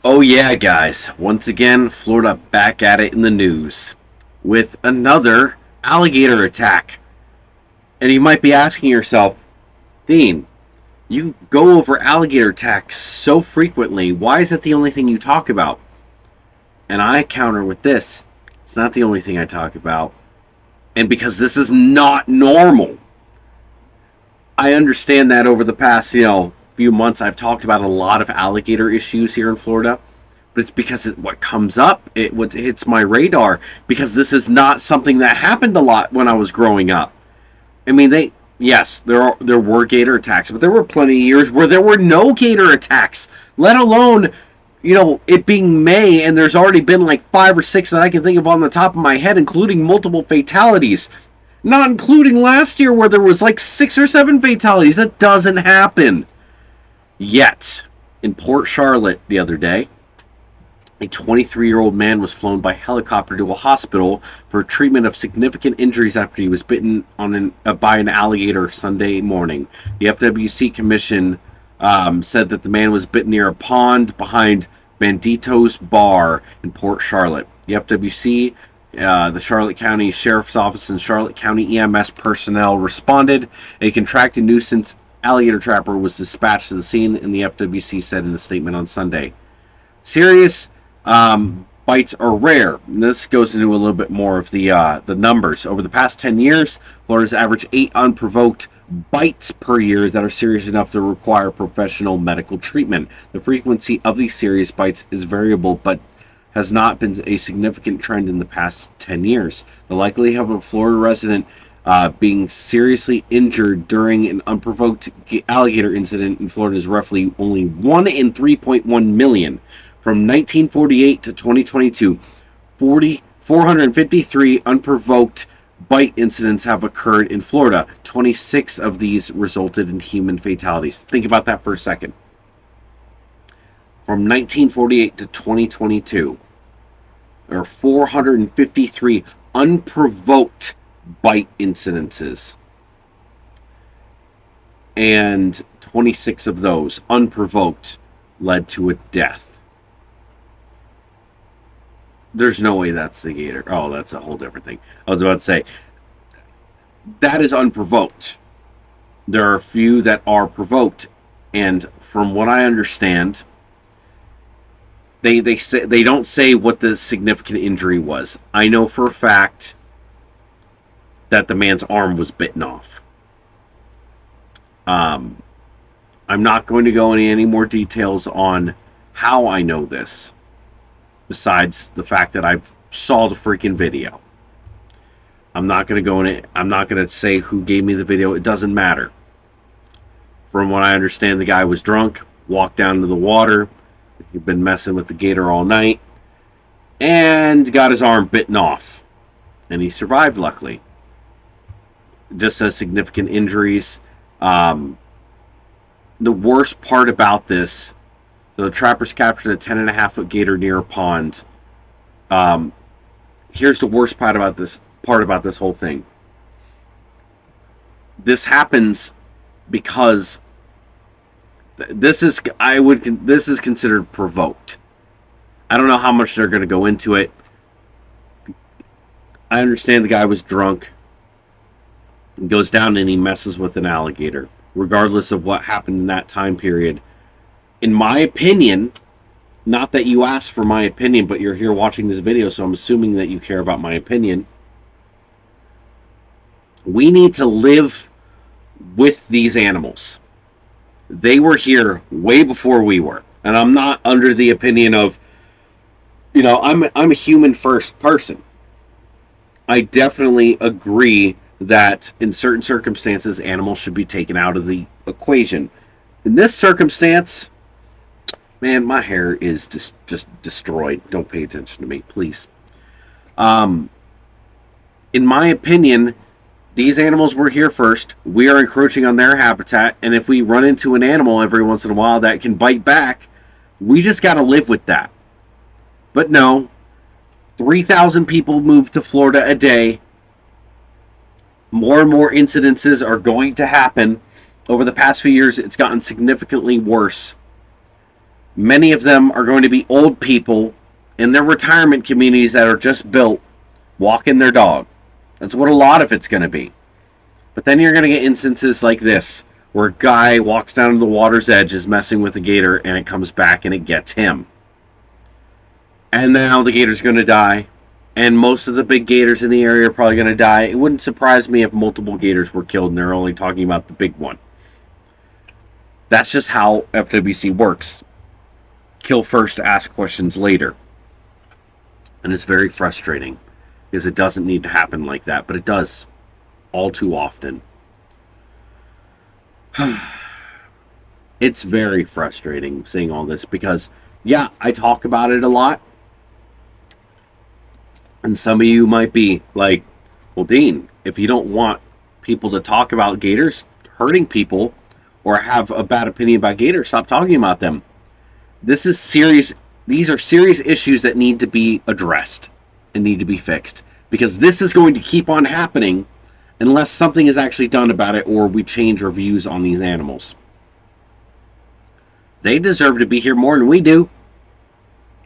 Oh yeah, guys. Once again, Florida back at it in the news with another alligator attack. And you might be asking yourself, Dean, you go over alligator attacks so frequently. Why is that the only thing you talk about? And I counter with this. It's not the only thing I talk about. And because this is not normal. I understand that over the past, few months I've talked about a lot of alligator issues here in Florida. But it's because what comes up, what hits my radar, because this is not something that happened a lot when I was growing up. I mean, yes, there were gator attacks, but there were plenty of years where there were no gator attacks, let alone, it being May, and there's already been like 5 or 6 that I can think of on the top of my head, including multiple fatalities. Not including last year where there was like 6 or 7 fatalities. That doesn't happen. Yet, in Port Charlotte the other day, a 23-year-old man was flown by helicopter to a hospital for treatment of significant injuries after he was bitten by an alligator Sunday morning. The FWC Commission said that the man was bitten near a pond behind Bandito's Bar in Port Charlotte. The FWC, the Charlotte County Sheriff's Office, and Charlotte County EMS personnel responded. A contracted nuisance alligator trapper was dispatched to the scene, and the FWC said in a statement on Sunday. Serious bites are rare. And this goes into a little bit more of the numbers. Over the past 10 years, Florida's averaged 8 unprovoked bites per year that are serious enough to require professional medical treatment. The frequency of these serious bites is variable, but has not been a significant trend in the past 10 years. The likelihood of a Florida resident being seriously injured during an unprovoked alligator incident in Florida is roughly only 1 in 3.1 million. From 1948 to 2022, 453 unprovoked bite incidents have occurred in Florida. 26 of these resulted in human fatalities. Think about that for a second. From 1948 to 2022, there are 453 unprovoked bite incidences. And 26 of those, unprovoked, led to a death. There's no way that's the gator. Oh, that's a whole different thing. I was about to say, that is unprovoked. There are a few that are provoked. And from what I understand, they don't say what the significant injury was. I know for a fact that the man's arm was bitten off. I'm not going to go into any more details on how I know this, besides the fact that I saw the freaking video. I'm not going to go in it. I'm not going to say who gave me the video. It doesn't matter. From what I understand, the guy was drunk, walked down to the water. He'd been messing with the gator all night and got his arm bitten off. And he survived, luckily. Just has significant injuries. The worst part about this, so the trappers captured a 10.5-foot gator near a pond. Here's the worst part about this whole thing. This happens because this is considered provoked. I don't know how much they're going to go into it. I understand the guy was drunk. He goes down and he messes with an alligator, regardless of what happened in that time period. In my opinion, not that you asked for my opinion, but you're here watching this video, so I'm assuming that you care about my opinion. We need to live with these animals. They were here way before we were. And I'm not under the opinion of, I'm a human first person. I definitely agree that in certain circumstances, animals should be taken out of the equation. In this circumstance, man, my hair is just destroyed. Don't pay attention to me, please. In my opinion, these animals were here first. We are encroaching on their habitat, and if we run into an animal every once in a while that can bite back, we just got to live with that. But no, 3,000 people move to Florida a day. More and more incidences are going to happen. Over the past few years, it's gotten significantly worse. Many of them are going to be old people in their retirement communities that are just built, walking their dog. That's what a lot of it's going to be. But then you're going to get instances like this, where a guy walks down to the water's edge, is messing with a gator, and it comes back and it gets him. And now the gator's going to die. And most of the big gators in the area are probably going to die. It wouldn't surprise me if multiple gators were killed and they're only talking about the big one. That's just how FWC works. Kill first, ask questions later. And it's very frustrating because it doesn't need to happen like that, but it does all too often. It's very frustrating seeing all this because, yeah, I talk about it a lot. And some of you might be like, well, Dean, if you don't want people to talk about gators hurting people or have a bad opinion about gators, stop talking about them. This is serious. These are serious issues that need to be addressed and need to be fixed, because this is going to keep on happening unless something is actually done about it or we change our views on these animals. They deserve to be here more than we do.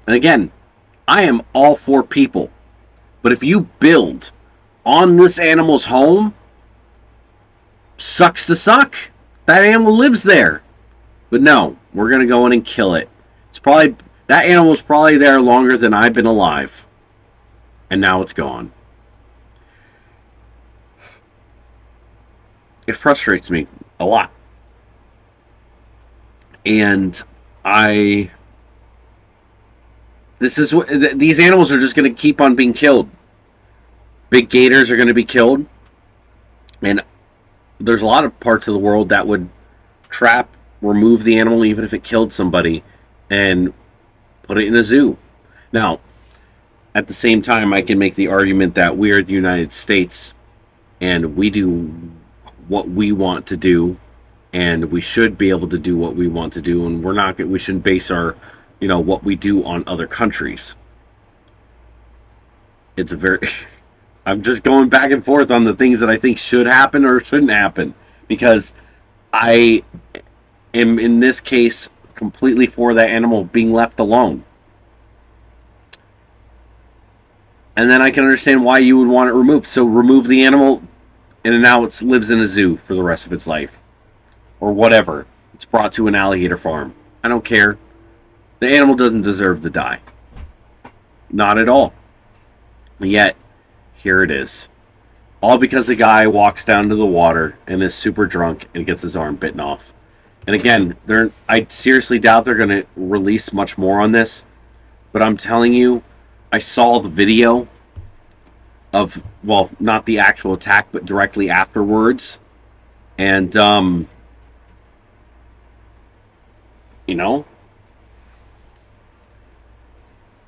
And again, I am all for people. But if you build on this animal's home, sucks to suck. That animal lives there. But no, we're going to go in and kill it. It's probably, that animal's probably there longer than I've been alive. And now it's gone. It frustrates me a lot. And this is what these animals are just going to keep on being killed. Big gators are going to be killed, and there's a lot of parts of the world that would trap, remove the animal even if it killed somebody, and put it in a zoo. Now, at the same time, I can make the argument that we are the United States, and we do what we want to do, and we should be able to do what we want to do, and we shouldn't base our what we do on other countries. It's a very I'm just going back and forth on the things that I think should happen or shouldn't happen, because I am in this case completely for that animal being left alone. And then I can understand why you would want it removed. So remove the animal and now it lives in a zoo for the rest of its life, or whatever. It's brought to an alligator farm. I don't care. The animal doesn't deserve to die. Not at all. Yet, here it is. All because a guy walks down to the water and is super drunk and gets his arm bitten off. And again, I seriously doubt they're going to release much more on this. But I'm telling you, I saw the video of, well, not the actual attack, but directly afterwards. And,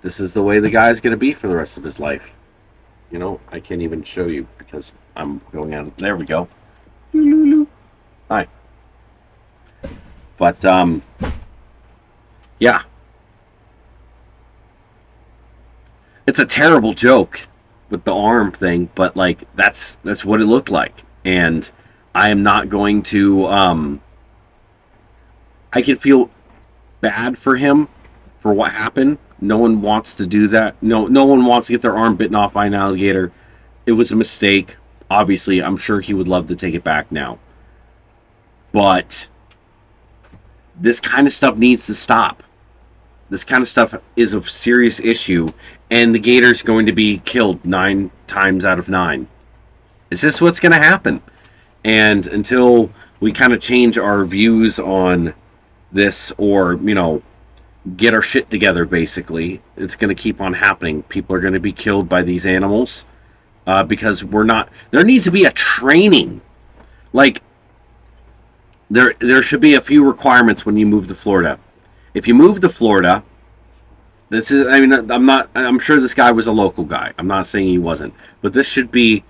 this is the way the guy's going to be for the rest of his life. I can't even show you because I'm going out. There we go. Hi. But, yeah. It's a terrible joke with the arm thing, but, that's what it looked like. And I am not going to, I can feel bad for him for what happened. No one wants to do that. No one wants to get their arm bitten off by an alligator. It was a mistake. Obviously, I'm sure he would love to take it back now. But this kind of stuff needs to stop. This kind of stuff is a serious issue, and the gator's going to be killed 9 times out of 9. It's just what's going to happen. And until we kind of change our views on this, or, get our shit together, basically, it's going to keep on happening. People are going to be killed by these animals because there needs to be a training. There should be a few requirements when you move to Florida. If you move to Florida, I'm sure this guy was a local guy. I'm not saying he wasn't, but this should be,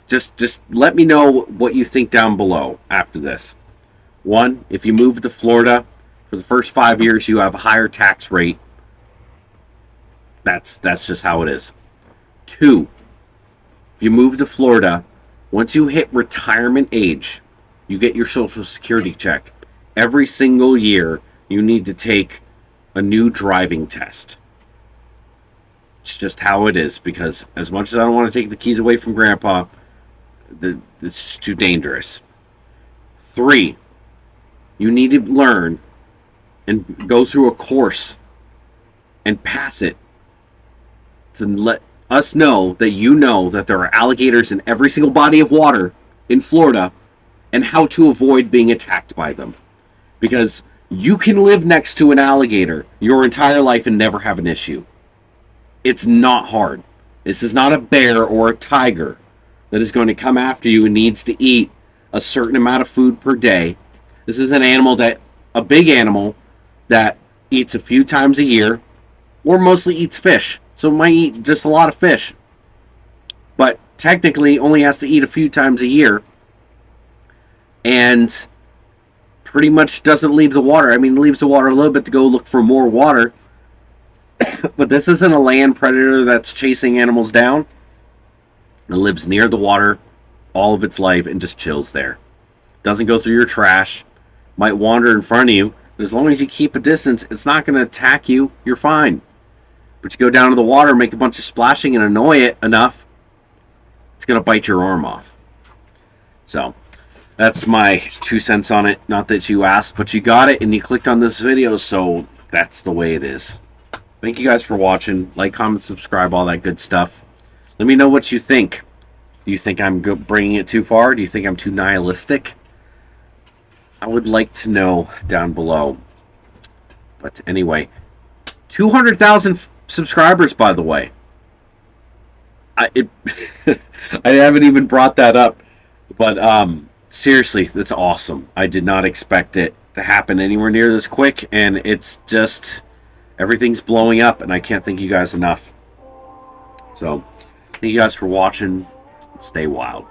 just let me know what you think down below after this. 1, if you move to Florida, for the first 5 years, you have a higher tax rate. That's just how it is. 2, if you move to Florida, once you hit retirement age, you get your Social Security check. Every single year, you need to take a new driving test. It's just how it is, because as much as I don't want to take the keys away from Grandpa, it's too dangerous. 3, you need to learn and go through a course and pass it to let us know that there are alligators in every single body of water in Florida and how to avoid being attacked by them. Because you can live next to an alligator your entire life and never have an issue. It's not hard. This is not a bear or a tiger that is going to come after you and needs to eat a certain amount of food per day. This is a big animal that eats a few times a year, or mostly eats fish. So it might eat just a lot of fish, but technically only has to eat a few times a year, and pretty much doesn't leave the water. I mean, it leaves the water a little bit to go look for more water, but this isn't a land predator that's chasing animals down. It lives near the water all of its life and just chills there. Doesn't go through your trash. Might wander in front of you. But as long as you keep a distance, it's not going to attack you. You're fine. But you go down to the water, make a bunch of splashing, and annoy it enough, it's going to bite your arm off. So, that's my 2 cents on it. Not that you asked, but you got it and you clicked on this video, so that's the way it is. Thank you guys for watching. Like, comment, subscribe, all that good stuff. Let me know what you think. Do you think I'm bringing it too far? Do you think I'm too nihilistic? I would like to know down below. But anyway, 200,000 subscribers, by the way. I haven't even brought that up. But seriously, that's awesome. I did not expect it to happen anywhere near this quick. And it's just, everything's blowing up. And I can't thank you guys enough. So, thank you guys for watching. Stay wild.